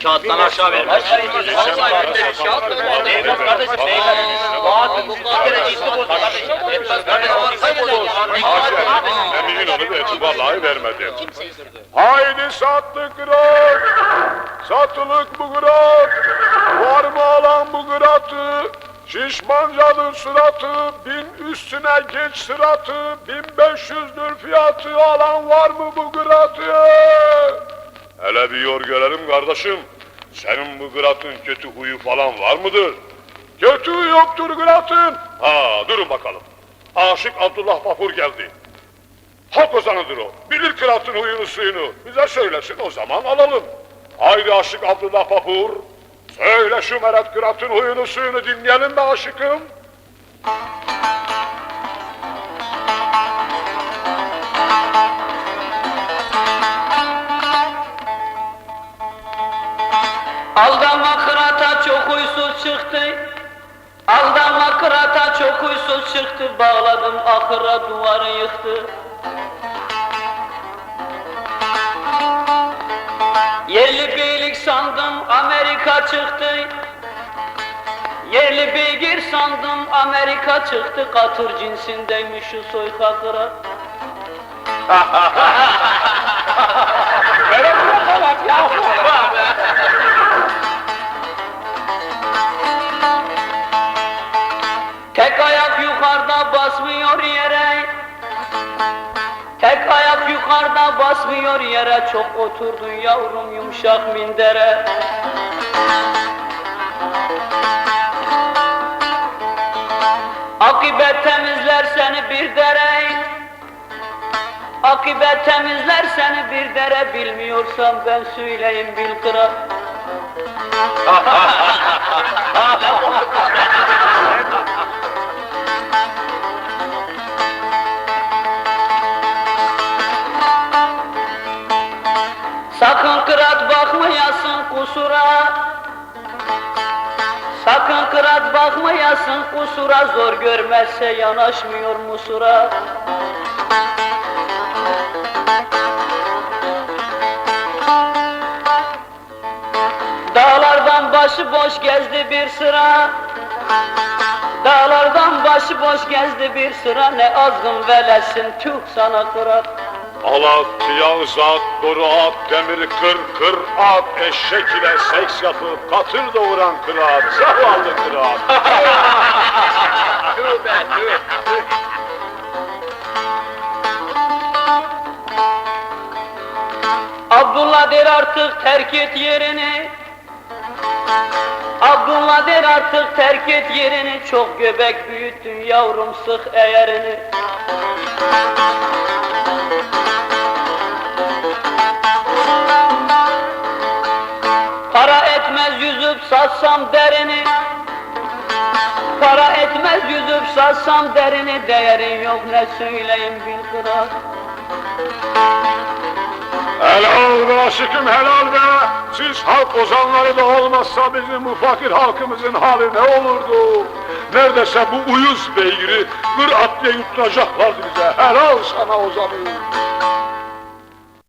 Kağıttan aşağı vermez. Emin onu da vallahi vermedim. Haydi sattık kırat, satılık bu kırat, var mı alan bu kıratı? Şişmancadır suratı, 1000 üstüne geç sıratı, 1500'dür fiyatı, alan var mı bu kıratı? Hele bir yor görelim kardeşim, senin bu kıratın kötü huyu falan var mıdır? Kötü yoktur kıratın. Ha, durun bakalım. Aşık Abdullah Vapur geldi. Halk ozanıdır o. Bilir kıratın huyunu suyunu. Bize söylesin, o zaman alalım. Haydi Aşık Abdullah Vapur. Söyle şu Merat kıratın huyunu suyunu dinleyelim be aşıkım. Aldama kırata çok huysuz çıktı. Aldama kırata çok huysuz çıktı. Bağladım ahıra duvarı yıktı. Yerli beylik sandım Amerika çıktı. Yerli beygir sandım Amerika çıktı. Katır cinsindeymiş şu soyka kırat. Tek ayak yukarıda basmıyor yere. Tek ayak yukarıda basmıyor yere. Çok oturdun yavrum yumuşak mindere. Akibet temizler seni bir dere. Akibet temizler seni bir dere. Bilmiyorsan ben söyleyeyim bil kırat. Sakın kırat bakmayasın kusura. Sakın kırat bakmayasın kusura. Zor görmezse yanaşmıyor musura. Dağlardan başıboş gezdi bir sıra. Dağlardan başıboş gezdi bir sıra. Ne azgın velesin tüh sana kırat. Alat, yağız at, doğru at, demiri kır, kır at, eşek ile seks yapıp katır doğuran kıraat, zavallı kıraat. Abdullah der artık terk et yerini. Abdullah der artık terk et yerini. Çok göbek büyüttün yavrum sık eğerini. Para etmez yüzüp satsam derini. Para etmez yüzüp satsam derini. Değerin yok ne söyleyeyim bil kırat. Helal be aşıkım helal be! Siz halk ozanları da olmazsa bizim bu fakir halkımızın hali ne olurdu? Neredeyse bu uyuz beygiri kır at diye yutturacaklardı bize. Helal sana ozanım!